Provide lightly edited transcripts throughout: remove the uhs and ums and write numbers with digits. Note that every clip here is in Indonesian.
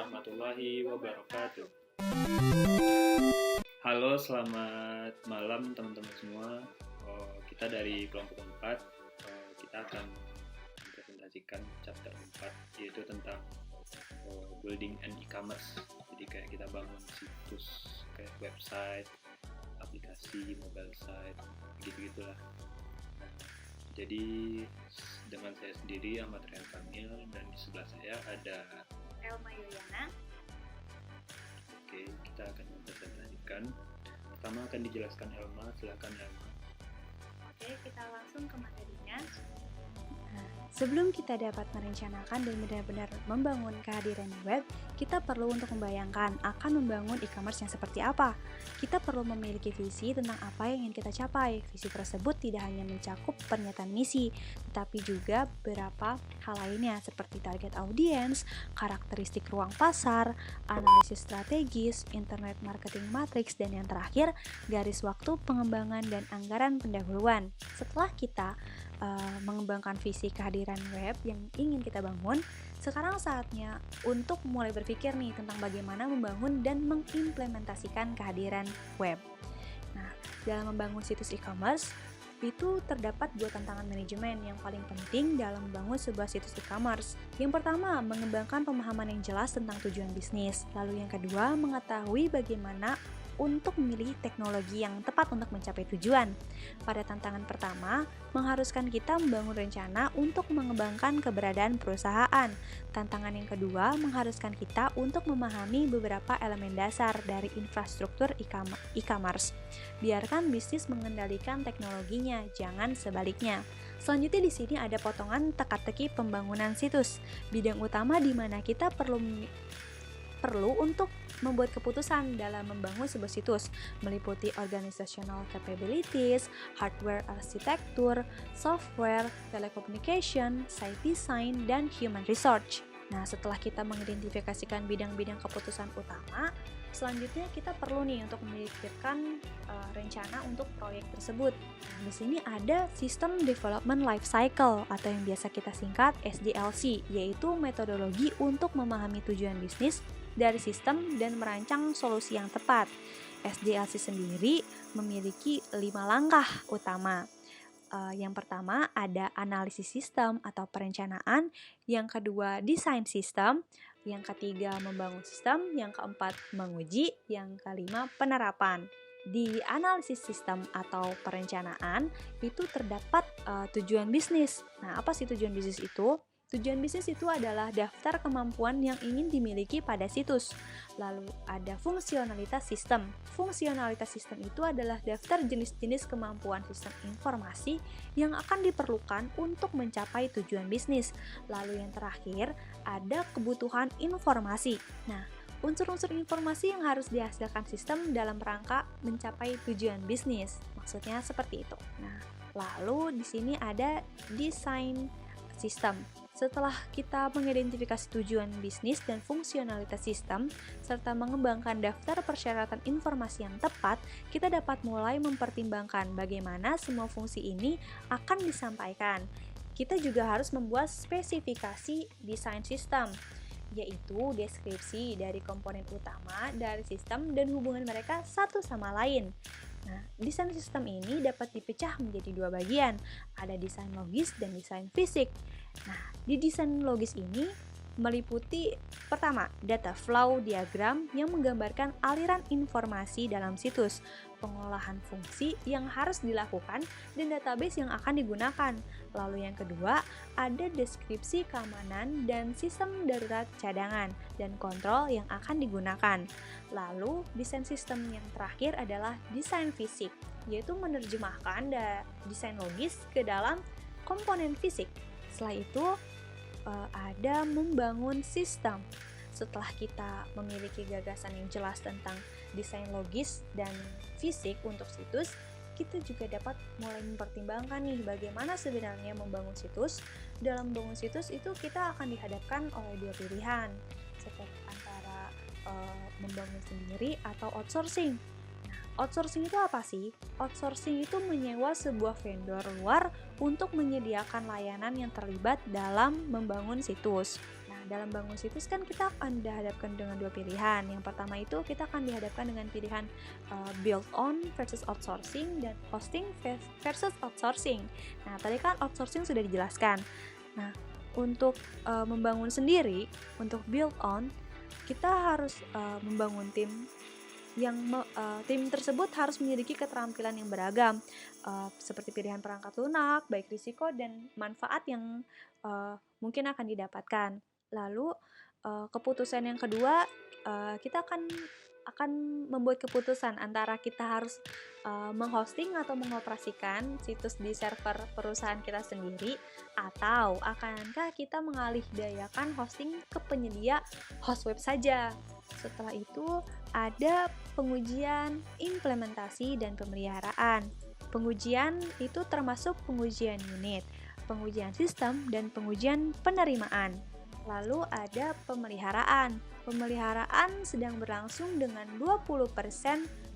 warahmatullahi wabarakatuh. Halo, selamat malam teman-teman semua. Kita dari kelompok 4, kita akan mempresentasikan chapter 4, yaitu tentang building and e-commerce. Jadi kayak kita bangun situs, kayak website, aplikasi, mobile site, gitu-gitulah. Jadi dengan saya sendiri, Ahmad Rian Kamil, dan di sebelah saya ada Elma Yuliana. Oke, kita akan mempresentasikan. Pertama akan dijelaskan Elma, silakan Elma. Oke, kita langsung ke materinya. Sebelum kita dapat merencanakan dan benar-benar membangun kehadiran di web, kita perlu untuk membayangkan akan membangun e-commerce yang seperti apa. Kita perlu memiliki visi tentang apa yang ingin kita capai. Visi tersebut tidak hanya mencakup pernyataan misi, tetapi juga beberapa hal lainnya seperti target audience, karakteristik ruang pasar, analisis strategis, internet marketing matrix, dan yang terakhir, garis waktu pengembangan dan anggaran pendahuluan. Setelah kita mengembangkan visi kehadiran web yang ingin kita bangun, sekarang saatnya untuk mulai berpikir nih tentang bagaimana membangun dan mengimplementasikan kehadiran web. Nah, dalam membangun situs e-commerce, itu terdapat dua tantangan manajemen yang paling penting dalam membangun sebuah situs e-commerce. Yang pertama, mengembangkan pemahaman yang jelas tentang tujuan bisnis. Lalu yang kedua, mengetahui bagaimana untuk memilih teknologi yang tepat untuk mencapai tujuan. Pada tantangan pertama, mengharuskan kita membangun rencana untuk mengembangkan keberadaan perusahaan. Tantangan yang kedua, mengharuskan kita untuk memahami beberapa elemen dasar dari infrastruktur e-commerce. Biarkan bisnis mengendalikan teknologinya, jangan sebaliknya. Selanjutnya di sini ada potongan teka-teki pembangunan situs. Bidang utama di mana kita perlu untuk membuat keputusan dalam membangun sebuah situs, meliputi organizational capabilities, hardware arsitektur, software, telecommunication, site design, dan human resource. Nah, setelah kita mengidentifikasikan bidang-bidang keputusan utama, selanjutnya kita perlu nih untuk memikirkan rencana untuk proyek tersebut. Nah, di sini ada System Development Life Cycle atau yang biasa kita singkat SDLC, yaitu metodologi untuk memahami tujuan bisnis dari sistem dan merancang solusi yang tepat. SDLC sendiri memiliki 5 langkah utama. Yang pertama ada analisis sistem atau perencanaan, yang kedua desain sistem, yang ketiga membangun sistem, yang keempat menguji, yang kelima penerapan. Di analisis sistem atau perencanaan itu terdapat tujuan bisnis. Nah, apa sih tujuan bisnis itu? Tujuan bisnis itu adalah daftar kemampuan yang ingin dimiliki pada situs. Lalu ada fungsionalitas sistem. Fungsionalitas sistem itu adalah daftar jenis-jenis kemampuan sistem informasi yang akan diperlukan untuk mencapai tujuan bisnis. Lalu yang terakhir ada kebutuhan informasi. Nah, unsur-unsur informasi yang harus dihasilkan sistem dalam rangka mencapai tujuan bisnis. Maksudnya seperti itu. Nah, lalu di sini ada desain sistem. Setelah kita mengidentifikasi tujuan bisnis dan fungsionalitas sistem, serta mengembangkan daftar persyaratan informasi yang tepat, kita dapat mulai mempertimbangkan bagaimana semua fungsi ini akan disampaikan. Kita juga harus membuat spesifikasi desain sistem, yaitu deskripsi dari komponen utama dari sistem dan hubungan mereka satu sama lain. Nah, desain sistem ini dapat dipecah menjadi dua bagian, ada desain logis dan desain fisik. Nah, di desain logis ini meliputi pertama, data flow diagram yang menggambarkan aliran informasi dalam situs, pengolahan fungsi yang harus dilakukan, dan database yang akan digunakan. Lalu yang kedua, ada deskripsi keamanan dan sistem darurat cadangan dan kontrol yang akan digunakan. Lalu, desain sistem yang terakhir adalah desain fisik, yaitu menerjemahkan desain logis ke dalam komponen fisik. Setelah itu, ada membangun sistem. Setelah kita memiliki gagasan yang jelas tentang desain logis dan fisik untuk situs, kita juga dapat mulai mempertimbangkan nih bagaimana sebenarnya membangun situs. Dalam membangun situs itu kita akan dihadapkan oleh dua pilihan, seperti antara membangun sendiri atau outsourcing. Outsourcing itu apa sih? Outsourcing itu menyewa sebuah vendor luar untuk menyediakan layanan yang terlibat dalam membangun situs. Nah, dalam bangun situs kan kita akan dihadapkan dengan dua pilihan. Yang pertama itu kita akan dihadapkan dengan pilihan build on versus outsourcing dan hosting versus outsourcing. Nah, tadi kan outsourcing sudah dijelaskan. Nah, untuk membangun sendiri, untuk build on, kita harus membangun tim yang tim tersebut harus memiliki keterampilan yang beragam, seperti pilihan perangkat lunak, baik risiko dan manfaat yang mungkin akan didapatkan. Lalu keputusan yang kedua, kita akan membuat keputusan antara kita harus menghosting atau mengoperasikan situs di server perusahaan kita sendiri, atau akankah kita mengalihdayakan hosting ke penyedia host web saja. Setelah itu ada pengujian, implementasi, dan pemeliharaan. Pengujian itu termasuk pengujian unit, pengujian sistem, dan pengujian penerimaan. Lalu ada pemeliharaan. Pemeliharaan sedang berlangsung dengan 20%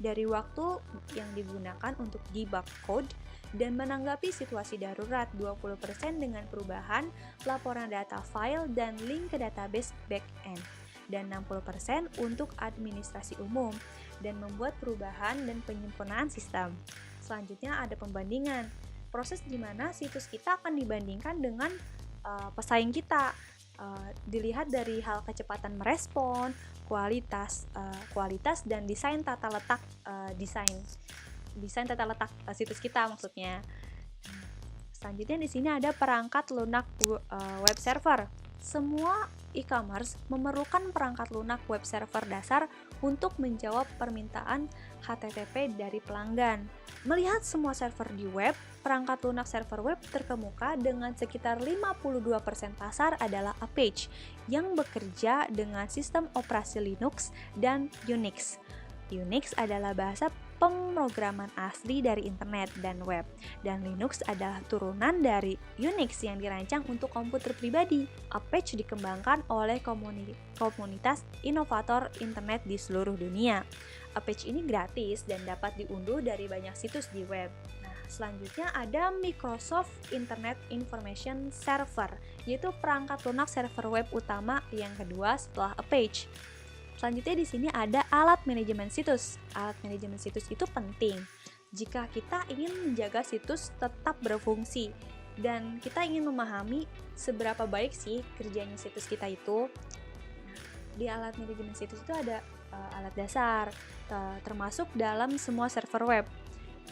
dari waktu yang digunakan untuk debug code dan menanggapi situasi darurat, 20% dengan perubahan laporan data file dan link ke database backend, dan 60% untuk administrasi umum dan membuat perubahan dan penyempurnaan sistem. Selanjutnya ada pembandingan. Proses di mana situs kita akan dibandingkan dengan pesaing kita. Dilihat dari hal kecepatan merespon, kualitas dan desain tata letak situs kita maksudnya. Selanjutnya di sini ada perangkat lunak web server. Semua e-commerce memerlukan perangkat lunak web server dasar untuk menjawab permintaan HTTP dari pelanggan. Melihat semua server di web, perangkat lunak server web terkemuka dengan sekitar 52% pasar adalah Apache yang bekerja dengan sistem operasi Linux dan Unix. Unix adalah bahasa pemrograman asli dari internet dan web, dan Linux adalah turunan dari Unix yang dirancang untuk komputer pribadi. Apache dikembangkan oleh komunitas inovator internet di seluruh dunia. Apache ini gratis dan dapat diunduh dari banyak situs di web. Nah, selanjutnya ada Microsoft Internet Information Server, yaitu perangkat lunak server web utama yang kedua setelah Apache. Selanjutnya di sini ada alat manajemen situs. Alat manajemen situs itu penting jika kita ingin menjaga situs tetap berfungsi dan kita ingin memahami seberapa baik sih kerjanya situs kita itu. Di alat manajemen situs itu ada alat dasar, termasuk dalam semua server web.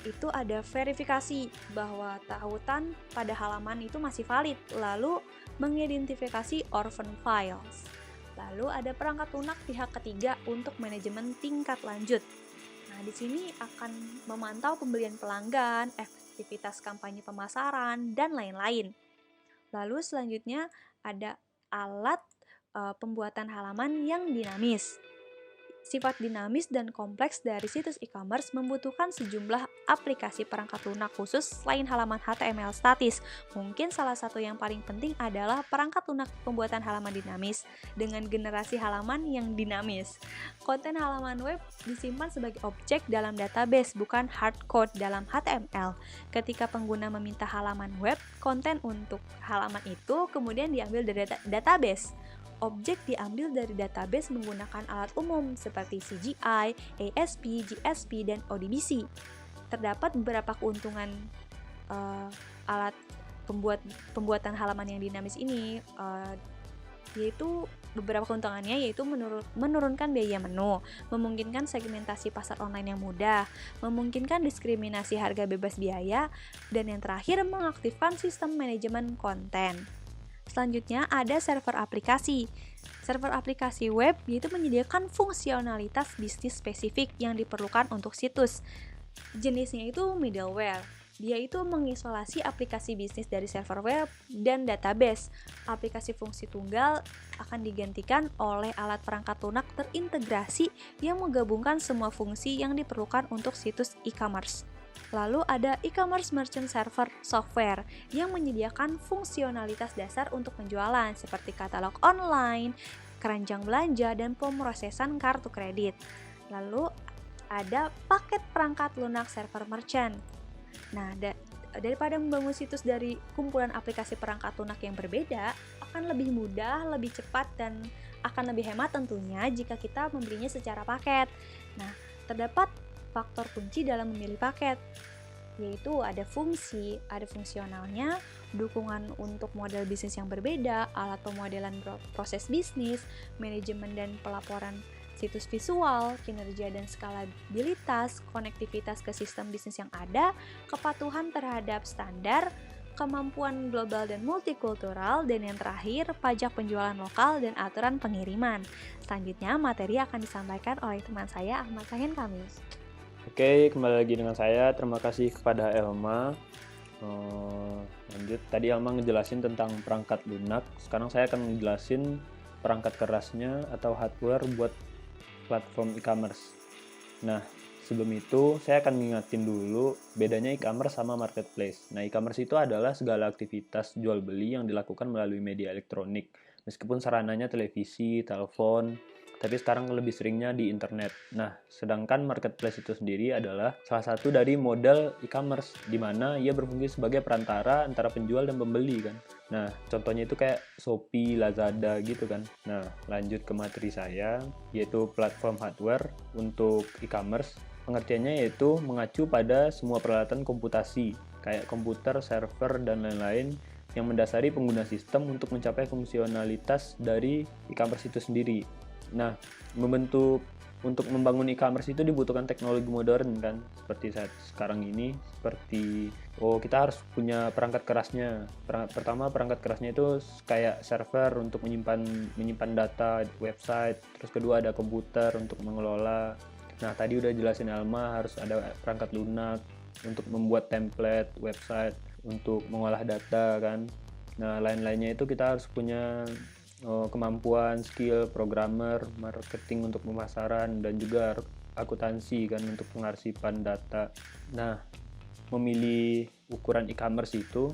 Itu ada verifikasi bahwa tautan pada halaman itu masih valid, lalu mengidentifikasi orphan files. Lalu ada perangkat lunak pihak ketiga untuk manajemen tingkat lanjut. Nah, di sini akan memantau pembelian pelanggan, aktivitas kampanye pemasaran, dan lain-lain. Lalu selanjutnya ada alat pembuatan halaman yang dinamis. Sifat dinamis dan kompleks dari situs e-commerce membutuhkan sejumlah aplikasi perangkat lunak khusus selain halaman HTML statis. Mungkin salah satu yang paling penting adalah perangkat lunak pembuatan halaman dinamis dengan generasi halaman yang dinamis. Konten halaman web disimpan sebagai objek dalam database, bukan hardcode dalam HTML. Ketika pengguna meminta halaman web, konten untuk halaman itu kemudian diambil dari database. Objek diambil dari database menggunakan alat umum seperti CGI, ASP, GSP, dan ODBC. Terdapat beberapa keuntungan alat pembuatan halaman yang dinamis ini, yaitu beberapa keuntungannya yaitu menurunkan biaya menu, memungkinkan segmentasi pasar online yang mudah, memungkinkan diskriminasi harga bebas biaya, dan yang terakhir mengaktifkan sistem manajemen konten. Selanjutnya ada server aplikasi. Server aplikasi web yaitu menyediakan fungsionalitas bisnis spesifik yang diperlukan untuk situs. Jenisnya itu middleware. Dia itu mengisolasi aplikasi bisnis dari server web dan database. Aplikasi fungsi tunggal akan digantikan oleh alat perangkat lunak terintegrasi yang menggabungkan semua fungsi yang diperlukan untuk situs e-commerce. Lalu ada e-commerce merchant server software yang menyediakan fungsionalitas dasar untuk penjualan seperti katalog online, keranjang belanja, dan pemrosesan kartu kredit. Lalu ada paket perangkat lunak server merchant. Nah, daripada membangun situs dari kumpulan aplikasi perangkat lunak yang berbeda, akan lebih mudah, lebih cepat, dan akan lebih hemat tentunya jika kita membelinya secara paket. Nah, terdapat faktor kunci dalam memilih paket, yaitu ada fungsi, ada fungsionalnya, dukungan untuk model bisnis yang berbeda, alat pemodelan proses bisnis, manajemen dan pelaporan situs visual, kinerja dan skalabilitas, konektivitas ke sistem bisnis yang ada, kepatuhan terhadap standar, kemampuan global dan multikultural, dan yang terakhir, pajak penjualan lokal dan aturan pengiriman. Selanjutnya, materi akan disampaikan oleh teman saya, Ahmad Sahin Kamis. Oke, kembali lagi dengan saya. Terima kasih kepada Elma. Lanjut, tadi Elma ngejelasin tentang perangkat lunak. Sekarang saya akan ngejelasin perangkat kerasnya atau hardware buat platform e-commerce. Nah, sebelum itu saya akan ngingetin dulu bedanya e-commerce sama marketplace. Nah, e-commerce itu adalah segala aktivitas jual beli yang dilakukan melalui media elektronik. Meskipun sarananya televisi, telepon, tapi sekarang lebih seringnya di internet. Nah, sedangkan marketplace itu sendiri adalah salah satu dari model e-commerce, di mana ia berfungsi sebagai perantara antara penjual dan pembeli kan. Nah, contohnya itu kayak Shopee, Lazada gitu kan. Nah, lanjut ke materi saya, yaitu platform hardware untuk e-commerce. Pengertiannya yaitu mengacu pada semua peralatan komputasi, kayak komputer, server, dan lain-lain, yang mendasari pengguna sistem untuk mencapai fungsionalitas dari e-commerce itu sendiri. Nah, untuk membangun e-commerce itu dibutuhkan teknologi modern kan, seperti saat sekarang ini, seperti kita harus punya perangkat kerasnya. Pertama, perangkat kerasnya itu kayak server untuk menyimpan data website, terus kedua ada komputer untuk mengelola. Nah, tadi udah jelasin Alma, harus ada perangkat lunak untuk membuat template website, untuk mengolah data kan. Nah, lain-lainnya itu kita harus punya kemampuan, skill, programmer, marketing untuk pemasaran, dan juga akuntansi kan untuk pengarsipan data. Nah, memilih ukuran e-commerce itu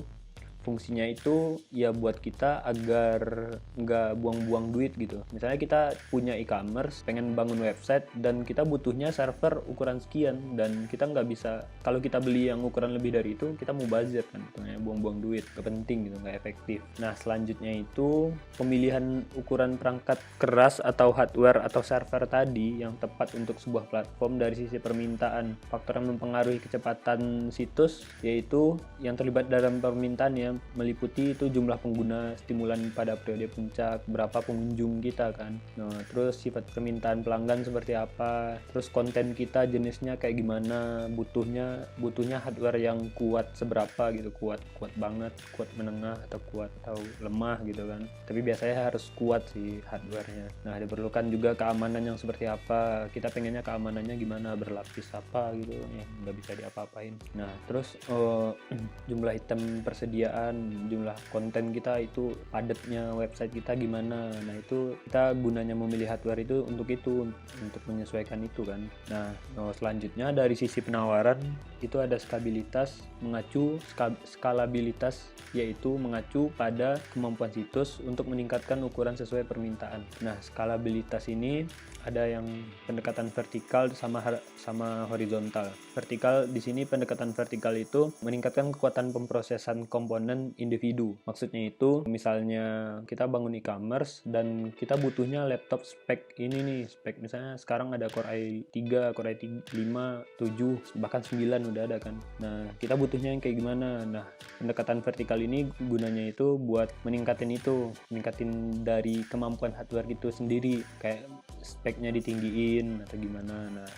fungsinya itu ya buat kita agar nggak buang-buang duit gitu. Misalnya kita punya e-commerce, pengen bangun website, dan kita butuhnya server ukuran sekian, dan kita nggak bisa, kalau kita beli yang ukuran lebih dari itu, kita mau bazir kan, buang-buang duit, nggak penting gitu, nggak efektif. Nah, selanjutnya itu pemilihan ukuran perangkat keras atau hardware atau server tadi yang tepat untuk sebuah platform dari sisi permintaan. Faktor yang mempengaruhi kecepatan situs yaitu yang terlibat dalam permintaan ya, meliputi itu jumlah pengguna, stimulan pada periode puncak, berapa pengunjung kita kan. Nah, terus sifat permintaan pelanggan seperti apa, terus konten kita jenisnya kayak gimana, butuhnya hardware yang kuat seberapa gitu, kuat banget, kuat menengah, atau kuat atau lemah gitu kan. Tapi biasanya harus kuat sih hardwarenya. Nah, diperlukan juga keamanan yang seperti apa, kita pengennya keamanannya gimana, berlapis apa gitu ya, nggak bisa diapa-apain. Nah, terus jumlah item persediaan, jumlah konten kita itu, padatnya website kita gimana. Nah, itu kita gunanya memilih hardware itu untuk menyesuaikan itu kan. Nah, selanjutnya dari sisi penawaran itu ada skalabilitas, yaitu mengacu pada kemampuan situs untuk meningkatkan ukuran sesuai permintaan. Nah, skalabilitas ini ada yang pendekatan vertikal sama horizontal. Vertikal di sini, pendekatan vertikal itu meningkatkan kekuatan pemrosesan komponen individu. Maksudnya itu misalnya kita bangun e-commerce dan kita butuhnya laptop spek ini nih, spek misalnya sekarang ada Core i3, Core i5, 7, bahkan 9 udah ada kan. Nah, kita butuhnya yang kayak gimana? Nah, pendekatan vertikal ini gunanya itu buat meningkatin dari kemampuan hardware itu sendiri, kayak speknya ditinggiin atau gimana. Nah,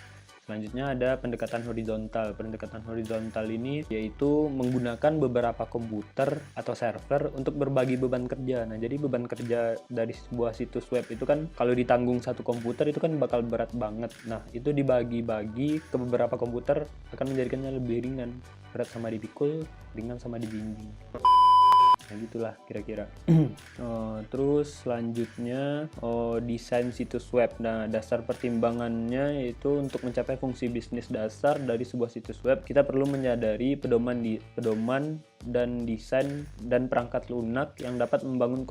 selanjutnya ada pendekatan horizontal. Pendekatan horizontal ini yaitu menggunakan beberapa komputer atau server untuk berbagi beban kerja. Nah, jadi beban kerja dari sebuah situs web itu kan kalau ditanggung satu komputer itu kan bakal berat banget. Nah, itu dibagi-bagi ke beberapa komputer akan menjadikannya lebih ringan. Berat sama dipikul, ringan sama dibimbing. Nah, gitulah kira-kira. Terus selanjutnya desain situs web. Nah, dasar pertimbangannya yaitu untuk mencapai fungsi bisnis dasar dari sebuah situs web, kita perlu menyadari pedoman dan desain dan perangkat lunak yang dapat membangun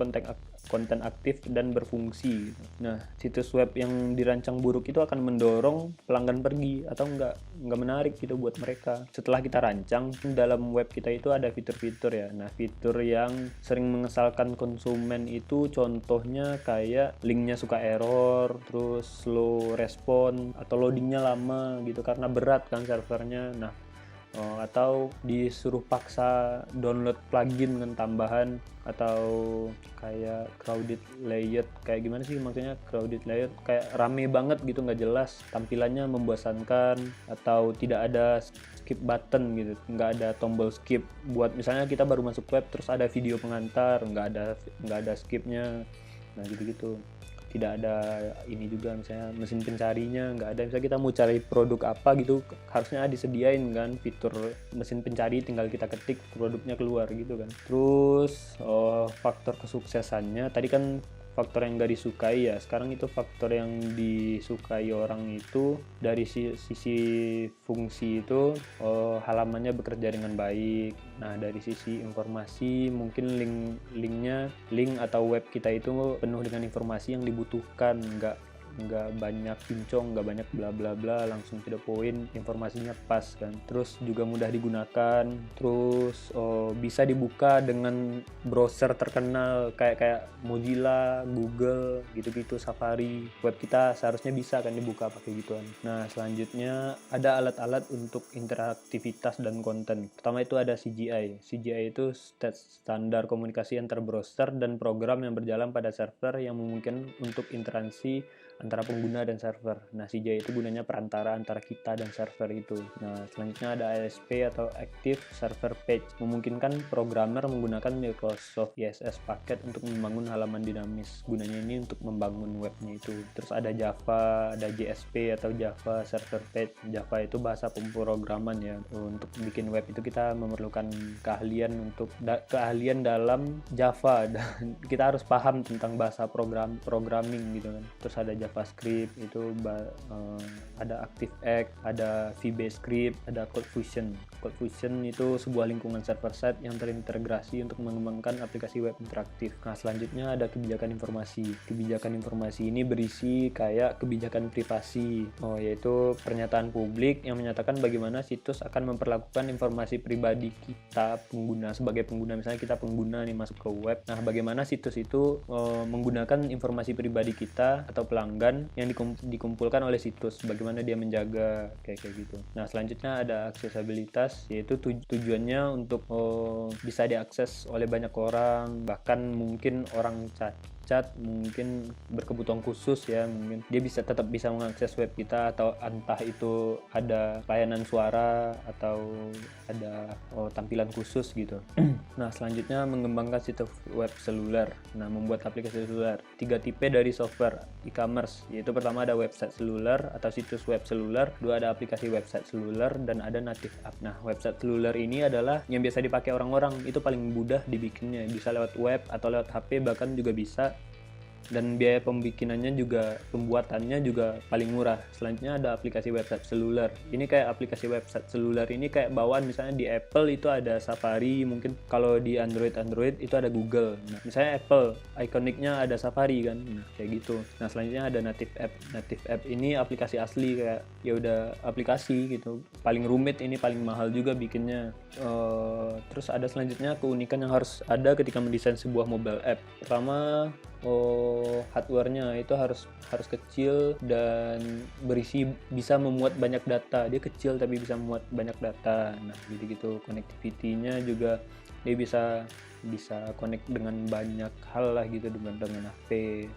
konten aktif dan berfungsi. Nah, situs web yang dirancang buruk itu akan mendorong pelanggan pergi atau nggak menarik gitu buat mereka. Setelah kita rancang, dalam web kita itu ada fitur-fitur ya. Nah, fitur yang sering mengesalkan konsumen itu contohnya kayak linknya suka error, terus slow respon atau loadingnya lama gitu karena berat kan servernya. Nah, atau disuruh paksa download plugin dengan tambahan, atau kayak crowded layout. Kayak gimana sih maksudnya crowded layout? Kayak rame banget gitu, nggak jelas, tampilannya membosankan, atau tidak ada skip button gitu, nggak ada tombol skip buat misalnya kita baru masuk web terus ada video pengantar, nggak ada skipnya. Nah gitu-gitu. Tidak ada ini juga, misalnya mesin pencarinya nggak ada. Misalnya kita mau cari produk apa gitu, harusnya disediain kan fitur mesin pencari, tinggal kita ketik produknya keluar gitu kan. Terus faktor kesuksesannya tadi kan faktor yang nggak disukai ya, sekarang itu faktor yang disukai orang itu dari sisi fungsi itu, halamannya bekerja dengan baik. Nah, dari sisi informasi mungkin link atau web kita itu penuh dengan informasi yang dibutuhkan, nggak banyak kincong, nggak banyak bla bla bla, langsung to the point, informasinya pas kan. Terus juga mudah digunakan, terus bisa dibuka dengan browser terkenal kayak Mozilla, Google gitu-gitu, Safari. Web kita seharusnya bisa kan dibuka pakai gituan. Nah, selanjutnya ada alat-alat untuk interaktivitas dan konten. Pertama itu ada CGI. CGI itu standar komunikasi antar browser dan program yang berjalan pada server yang memungkinkan untuk interaksi antara pengguna dan server. Nah, CGI itu gunanya perantara antara kita dan server itu. Nah, selanjutnya ada ASP atau Active Server Page, memungkinkan programmer menggunakan Microsoft CSS paket untuk membangun halaman dinamis. Gunanya ini untuk membangun webnya itu. Terus ada Java, ada JSP atau Java Server Page. Java itu bahasa pemrograman ya. Untuk bikin web itu kita memerlukan keahlian keahlian dalam Java, dan kita harus paham tentang bahasa programming gitu kan. Terus ada JavaScript itu ada ActiveX, ada VBScript, ada CodeFusion. CodeFusion itu sebuah lingkungan server-side yang terintegrasi untuk mengembangkan aplikasi web interaktif. Nah, selanjutnya ada kebijakan informasi. Kebijakan informasi ini berisi kayak kebijakan privasi, yaitu pernyataan publik yang menyatakan bagaimana situs akan memperlakukan informasi pribadi kita sebagai pengguna. Misalnya kita pengguna nih masuk ke web, nah bagaimana situs itu menggunakan informasi pribadi kita atau pelanggan yang dikumpulkan oleh situs, bagaimana dia menjaga kayak gitu. Nah, selanjutnya ada aksesibilitas, yaitu tujuannya untuk bisa diakses oleh banyak orang, bahkan mungkin orang cacat, mungkin berkebutuhan khusus ya, mungkin dia tetap bisa mengakses web kita, atau entah itu ada layanan suara atau ada tampilan khusus gitu. Nah, selanjutnya mengembangkan situs web seluler. Nah, membuat aplikasi seluler. 3 tipe dari software e-commerce, yaitu pertama ada website seluler atau situs web seluler, 2 ada aplikasi website seluler, dan ada native app. Nah, website seluler ini adalah yang biasa dipakai orang-orang, itu paling mudah dibikinnya, bisa lewat web atau lewat HP bahkan juga bisa, dan biaya pembuatannya juga paling murah. Selanjutnya ada aplikasi website seluler. Ini kayak aplikasi website seluler ini kayak bawaan, misalnya di Apple itu ada Safari, mungkin kalau di Android itu ada Google. Nah, misalnya Apple ikoniknya ada Safari kan, nah kayak gitu. Nah, selanjutnya ada native app. Native app ini aplikasi asli, kayak ya udah aplikasi gitu. Paling rumit ini, paling mahal juga bikinnya. Terus ada selanjutnya keunikan yang harus ada ketika mendesain sebuah mobile app. Pertama, hardware-nya itu harus kecil dan bisa memuat banyak data. Dia kecil tapi bisa memuat banyak data. Nah, gitu-gitu. Connectivity-nya juga dia bisa connect dengan banyak hal lah gitu, dengan HP,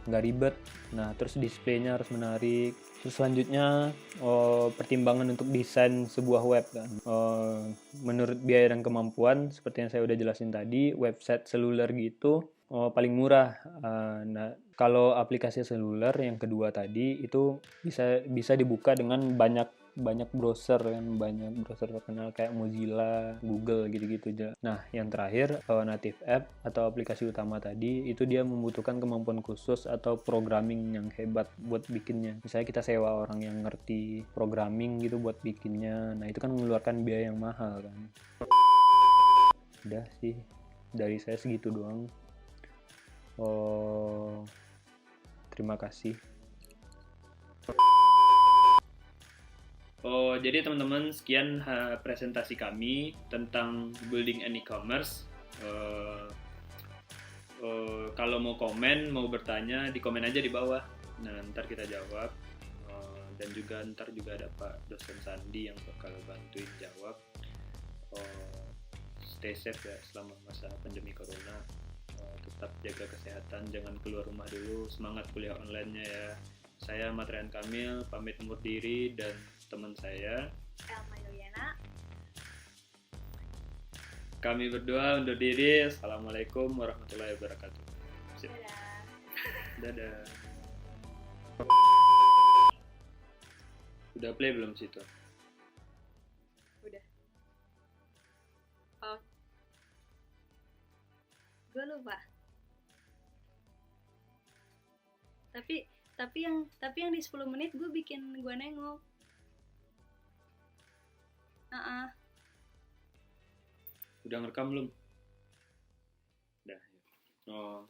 nggak ribet. Nah, terus display-nya harus menarik. Terus selanjutnya pertimbangan untuk desain sebuah web kan. Menurut biaya dan kemampuan, seperti yang saya udah jelasin tadi, website seluler gitu paling murah. Nah, kalau aplikasi seluler yang kedua tadi itu bisa dibuka dengan banyak browser kan, banyak browser terkenal kayak Mozilla, Google gitu-gitu aja. Nah, yang terakhir native app atau aplikasi utama tadi itu dia membutuhkan kemampuan khusus atau programming yang hebat buat bikinnya. Misalnya kita sewa orang yang ngerti programming gitu buat bikinnya. Nah, itu kan mengeluarkan biaya yang mahal kan. Udah sih, dari saya segitu doang. Terima kasih. Jadi teman-teman, sekian presentasi kami tentang building an e-commerce. Kalau mau komen, mau bertanya, di komen aja di bawah. Nah, ntar kita jawab. Dan juga ntar juga ada Pak dosen Sandi yang bakal bantuin jawab. Stay safe ya selama masa pandemi corona. Tetap jaga kesehatan, jangan keluar rumah dulu. Semangat kuliah online-nya ya. Saya Matrian Kamil, pamit undur diri, dan teman saya Elma Yoyana. Kami berdua undur diri. Assalamualaikum warahmatullahi wabarakatuh. Sip. Dadah. Dadah. Udah play belum situ? Udah. Oh. Gue lupa. Tapi yang di 10 menit gue bikin gue nengok. Udah ngerekam belum? Udah. Oh.